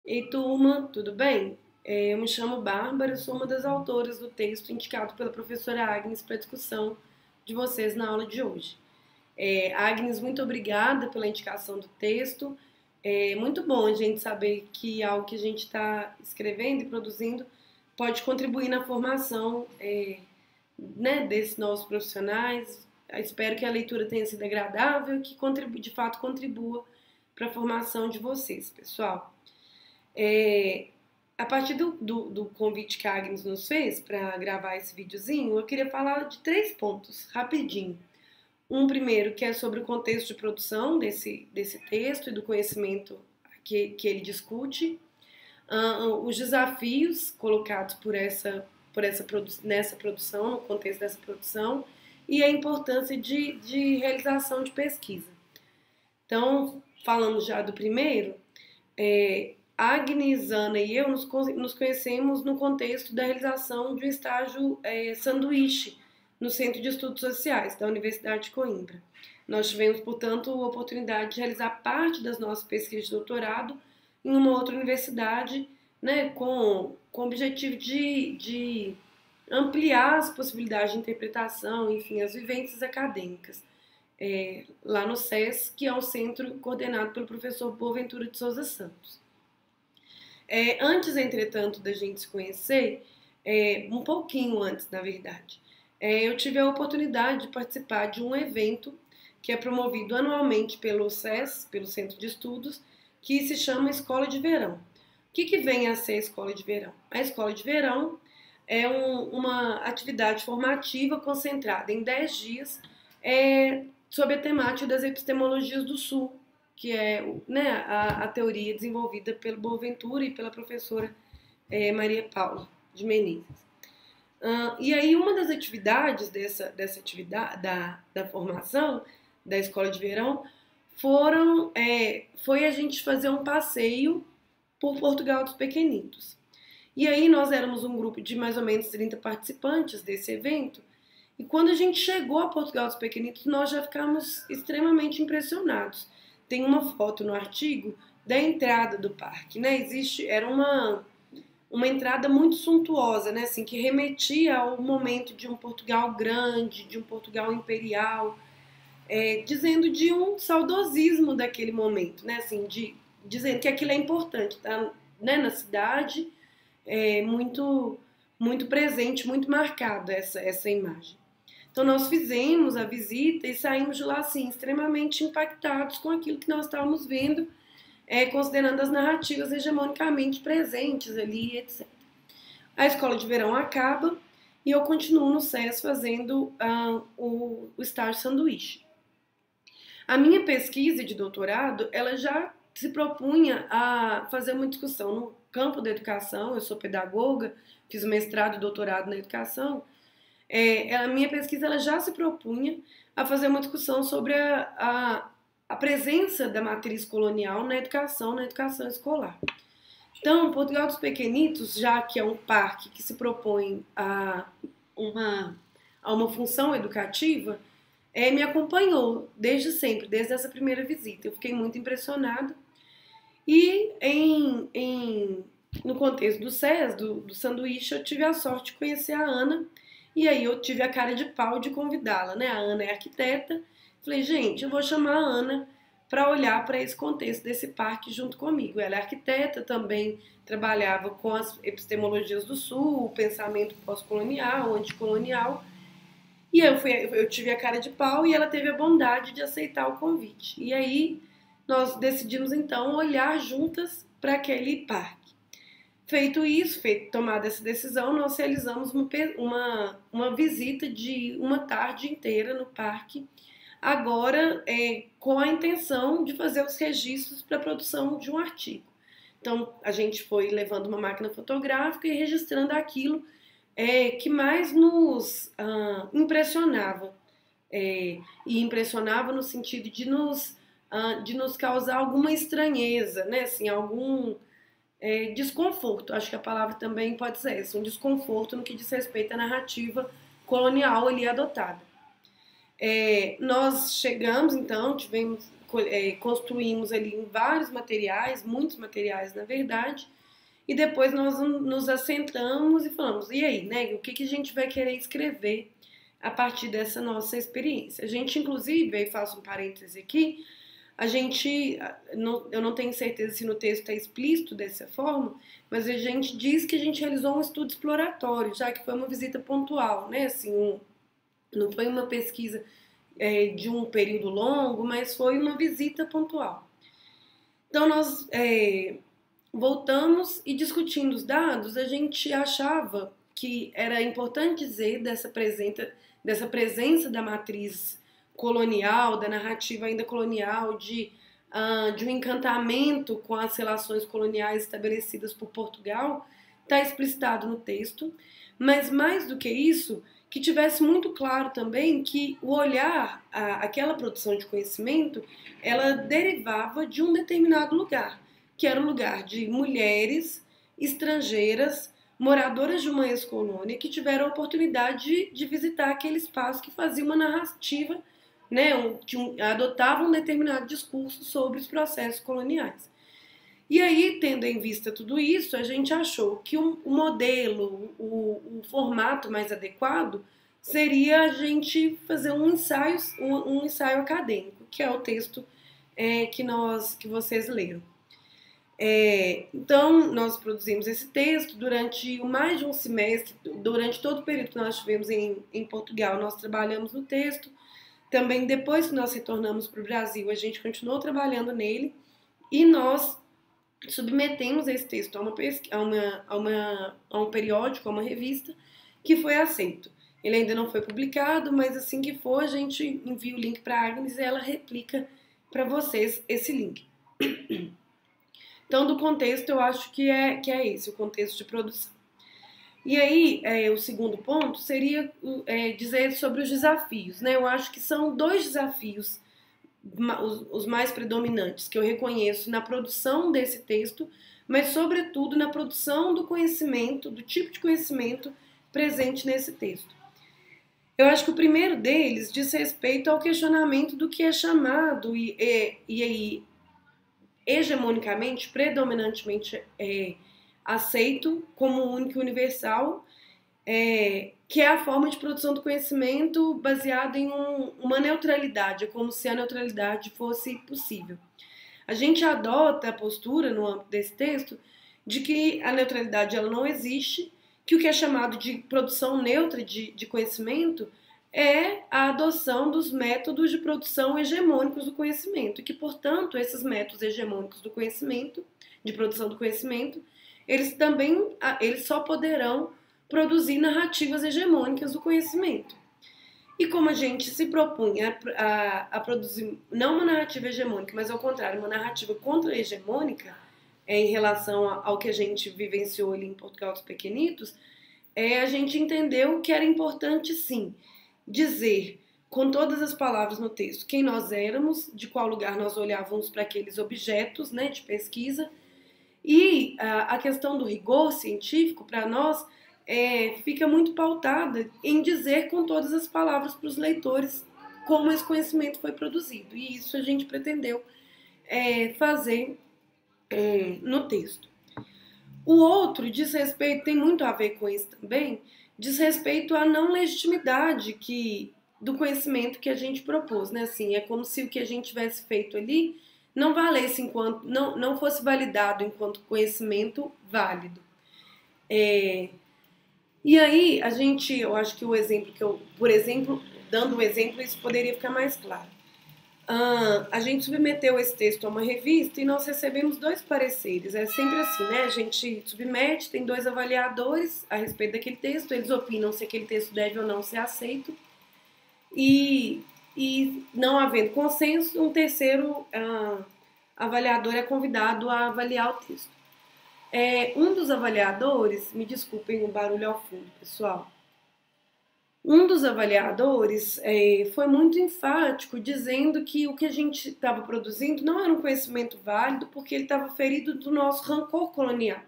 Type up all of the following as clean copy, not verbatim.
Ei, turma, tudo bem? Eu me chamo Bárbara, sou uma das autoras do texto indicado pela professora Agnes para discussão de vocês na aula de hoje. Agnes, muito obrigada pela indicação do texto. É muito bom a gente saber que algo que a gente está escrevendo e produzindo pode contribuir na formação, né, desses novos profissionais. Eu espero que a leitura tenha sido agradável e que de fato contribua para a formação de vocês, pessoal. É, a partir do convite que a Agnes nos fez para gravar esse videozinho, eu queria falar de três pontos, rapidinho. Um primeiro, que é sobre o contexto de produção desse texto e do conhecimento que ele discute. Os desafios colocados nessa produção, no contexto dessa produção, e a importância de realização de pesquisa. Então, falando já do primeiro, Agnes, Ana e eu nos conhecemos no contexto da realização de um estágio sanduíche no Centro de Estudos Sociais da Universidade de Coimbra. Nós tivemos, portanto, a oportunidade de realizar parte das nossas pesquisas de doutorado em uma outra universidade, né, com o objetivo de ampliar as possibilidades de interpretação, enfim, as vivências acadêmicas. Lá no SES, que é um centro coordenado pelo professor Boaventura de Souza Santos. Antes, entretanto, da gente se conhecer, um pouquinho antes, na verdade, eu tive a oportunidade de participar de um evento que é promovido anualmente pelo SES, pelo Centro de Estudos, que se chama Escola de Verão. O que vem a ser a Escola de Verão? A Escola de Verão é uma atividade formativa concentrada em 10 dias sob a temática das epistemologias do Sul, que é, né, a teoria desenvolvida pelo Boaventura e pela professora Maria Paula de Menezes. E aí uma das atividades dessa atividade da formação da Escola de Verão foi a gente fazer um passeio por Portugal dos Pequenitos. E aí nós éramos um grupo de mais ou menos 30 participantes desse evento, e quando a gente chegou a Portugal dos Pequenitos, nós já ficamos extremamente impressionados. Tem uma foto no artigo da entrada do parque, né? Era uma entrada muito suntuosa, né? Assim, que remetia ao momento de um Portugal grande, de um Portugal imperial, dizendo de um saudosismo daquele momento, né? Assim, dizendo que aquilo é importante, tá, né? Na cidade, muito muito presente, muito marcado essa imagem. Então nós fizemos a visita e saímos de lá assim extremamente impactados com aquilo que nós estávamos vendo, considerando as narrativas hegemonicamente presentes ali, etc. A escola de verão acaba e eu continuo no SES fazendo o estágio sanduíche. A minha pesquisa de doutorado, ela já se propunha a fazer uma discussão no campo da educação. Eu sou pedagoga, fiz mestrado e doutorado na educação. A minha pesquisa ela já se propunha a fazer uma discussão sobre a presença da matriz colonial na educação escolar. Então, Portugal dos Pequenitos, já que é um parque que se propõe a uma função educativa, me acompanhou desde sempre, desde essa primeira visita. Eu fiquei muito impressionada. E no contexto do SES, do sanduíche, eu tive a sorte de conhecer a Ana. E aí eu tive a cara de pau de convidá-la, né? A Ana é arquiteta. Falei, gente, eu vou chamar a Ana para olhar para esse contexto desse parque junto comigo. Ela é arquiteta, também trabalhava com as epistemologias do Sul, o pensamento pós-colonial, anticolonial. E eu tive a cara de pau e ela teve a bondade de aceitar o convite. E aí nós decidimos então olhar juntas para aquele parque. Feito isso, tomada essa decisão, nós realizamos uma visita de uma tarde inteira no parque, agora com a intenção de fazer os registros para a produção de um artigo. Então, a gente foi levando uma máquina fotográfica e registrando aquilo que mais nos impressionava. E impressionava no sentido de nos causar alguma estranheza, né? Assim, algum desconforto. Acho que a palavra também pode ser essa, um desconforto no que diz respeito à narrativa colonial ali adotada. Nós chegamos, então, construímos ali em vários materiais, muitos materiais na verdade, e depois nós nos assentamos e falamos, e aí, né, o que a gente vai querer escrever a partir dessa nossa experiência? A gente, inclusive, aí faço um parêntese aqui, eu não tenho certeza se no texto está explícito dessa forma, mas a gente diz que a gente realizou um estudo exploratório, já que foi uma visita pontual, né, assim, não foi uma pesquisa de um período longo, mas foi uma visita pontual. Então, nós voltamos e discutindo os dados, a gente achava que era importante dizer dessa presença da matriz colonial, da narrativa ainda colonial, de um encantamento com as relações coloniais estabelecidas por Portugal, está explicitado no texto, mas mais do que isso, que tivesse muito claro também que o olhar, aquela produção de conhecimento, ela derivava de um determinado lugar, que era o lugar de mulheres estrangeiras, moradoras de uma ex-colônia, que tiveram a oportunidade de visitar aquele espaço que fazia uma narrativa, né, adotava um determinado discurso sobre os processos coloniais. E aí, tendo em vista tudo isso, a gente achou que o modelo, o formato mais adequado seria a gente fazer um ensaio acadêmico, que é o texto que vocês leram. Então, nós produzimos esse texto durante mais de um semestre, durante todo o período que nós estivemos em Portugal, nós trabalhamos no texto. Também depois que nós retornamos para o Brasil, a gente continuou trabalhando nele e nós submetemos esse texto a um periódico, a uma revista, que foi aceito. Ele ainda não foi publicado, mas assim que for, a gente envia o link para a Agnes e ela replica para vocês esse link. Então, do contexto, eu acho que é esse, o contexto de produção. E aí, o segundo ponto seria dizer sobre os desafios, né? Eu acho que são dois desafios, os mais predominantes, que eu reconheço na produção desse texto, mas, sobretudo, na produção do conhecimento, do tipo de conhecimento presente nesse texto. Eu acho que o primeiro deles diz respeito ao questionamento do que é chamado e hegemonicamente, predominantemente aceito como único e universal, que é a forma de produção do conhecimento baseada em uma neutralidade, é como se a neutralidade fosse possível. A gente adota a postura, no âmbito desse texto, de que a neutralidade ela não existe, que o que é chamado de produção neutra de conhecimento é a adoção dos métodos de produção hegemônicos do conhecimento, e que, portanto, esses métodos hegemônicos do conhecimento, de produção do conhecimento, eles só poderão produzir narrativas hegemônicas do conhecimento. E como a gente se propunha a produzir não uma narrativa hegemônica, mas ao contrário, uma narrativa contra-hegemônica em relação ao que a gente vivenciou ali em Portugal dos Pequenitos, a gente entendeu que era importante, sim, dizer com todas as palavras no texto quem nós éramos, de qual lugar nós olhávamos para aqueles objetos, né, de pesquisa, e a questão do rigor científico, para nós, fica muito pautada em dizer com todas as palavras para os leitores como esse conhecimento foi produzido. E isso a gente pretendeu fazer no texto. O outro diz respeito, tem muito a ver com isso também, diz respeito à não legitimidade do conhecimento que a gente propôs, né? Assim, é como se o que a gente tivesse feito ali não valesse enquanto, não fosse validado enquanto conhecimento válido. E aí, eu acho que o exemplo por exemplo, dando um exemplo, isso poderia ficar mais claro. A gente submeteu esse texto a uma revista e nós recebemos 2 pareceres. É sempre assim, né? A gente submete, tem 2 avaliadores a respeito daquele texto, eles opinam se aquele texto deve ou não ser aceito. E não havendo consenso, um terceiro avaliador é convidado a avaliar o texto. Um dos avaliadores, me desculpem o barulho ao fundo, pessoal. Um dos avaliadores foi muito enfático, dizendo que o que a gente estava produzindo não era um conhecimento válido, porque ele estava ferido do nosso rancor colonial,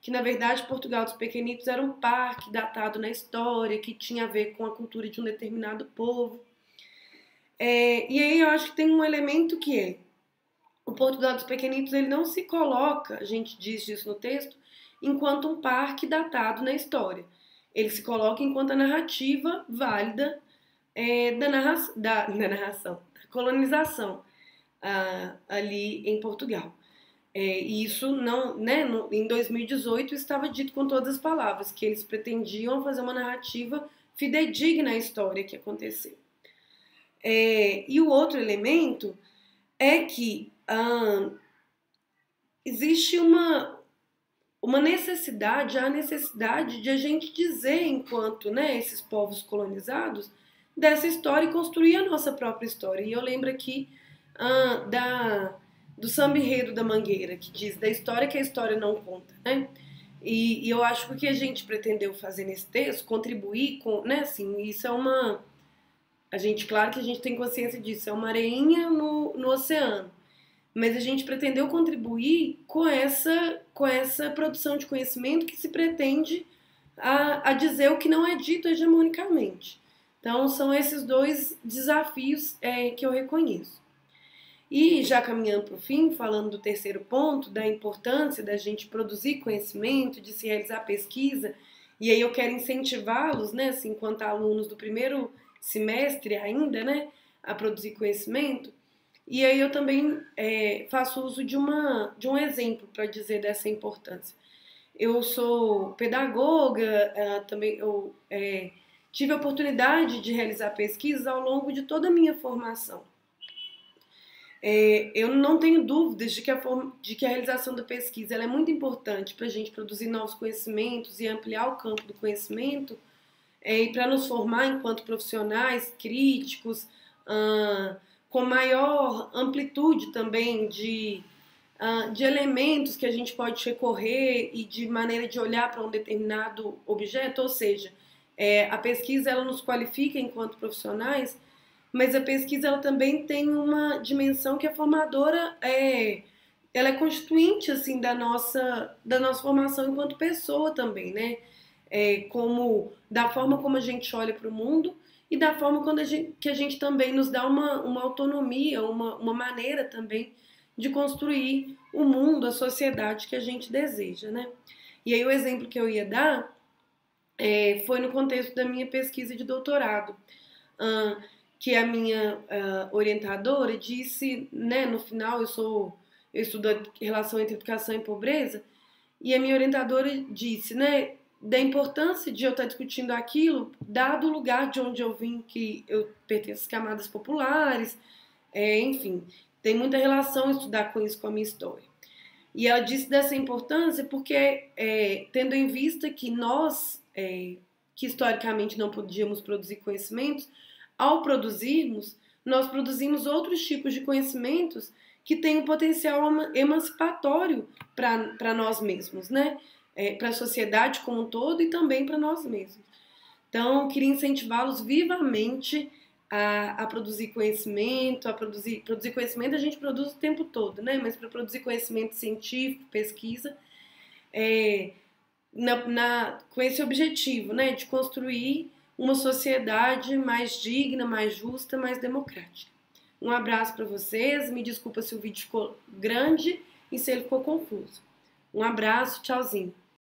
que na verdade Portugal dos Pequenitos era um parque datado na história, que tinha a ver com a cultura de um determinado povo. E aí eu acho que tem um elemento que o Portugal dos Pequenitos ele não se coloca, a gente diz isso no texto, enquanto um parque datado na história. Ele se coloca enquanto a narrativa válida da narração, da colonização ali em Portugal. E isso não, né, em 2018 estava dito com todas as palavras, que eles pretendiam fazer uma narrativa fidedigna à história que aconteceu. E o outro elemento é que existe uma necessidade, a necessidade de a gente dizer, enquanto, né, esses povos colonizados, dessa história e construir a nossa própria história. E eu lembro aqui do samba enredo da Mangueira, que diz da história que a história não conta, né? E eu acho que o que a gente pretendeu fazer nesse texto, contribuir com, né, assim, isso é uma... claro que a gente tem consciência disso, é uma areinha no oceano. Mas a gente pretendeu contribuir com essa produção de conhecimento que se pretende a dizer o que não é dito hegemonicamente. Então, são esses dois desafios que eu reconheço. E já caminhando para o fim, falando do terceiro ponto, da importância da gente produzir conhecimento, de se realizar pesquisa, e aí eu quero incentivá-los, né, assim, enquanto alunos do primeiro semestre ainda, né, a produzir conhecimento. E aí eu também faço uso de um exemplo para dizer dessa importância. Eu sou pedagoga, também eu tive a oportunidade de realizar pesquisas ao longo de toda a minha formação. Eu não tenho dúvidas de que a realização da pesquisa ela é muito importante para a gente produzir novos conhecimentos e ampliar o campo do conhecimento e para nos formar enquanto profissionais críticos, com maior amplitude também de elementos que a gente pode recorrer e de maneira de olhar para um determinado objeto, ou seja, a pesquisa ela nos qualifica enquanto profissionais, mas a pesquisa ela também tem uma dimensão que é formadora, ela é constituinte assim da nossa formação enquanto pessoa também, né? Da forma como a gente olha para o mundo e da forma que a gente também nos dá uma autonomia, uma maneira também de construir o mundo, a sociedade que a gente deseja, né? E aí o exemplo que eu ia dar foi no contexto da minha pesquisa de doutorado, que a minha orientadora disse, né, no final eu estudo a relação entre educação e pobreza, e a minha orientadora disse, né, da importância de eu estar discutindo aquilo, dado o lugar de onde eu vim, que eu pertenço às camadas populares, enfim, tem muita relação estudar com isso, com a minha história. E ela disse dessa importância porque, tendo em vista que nós, que historicamente não podíamos produzir conhecimentos, ao produzirmos, nós produzimos outros tipos de conhecimentos que têm um potencial emancipatório para nós mesmos, né? Para a sociedade como um todo e também para nós mesmos. Então, eu queria incentivá-los vivamente a produzir conhecimento, produzir conhecimento a gente produz o tempo todo, né? Mas para produzir conhecimento científico, pesquisa, com esse objetivo, né? De construir uma sociedade mais digna, mais justa, mais democrática. Um abraço para vocês, me desculpa se o vídeo ficou grande e se ele ficou confuso. Um abraço, tchauzinho.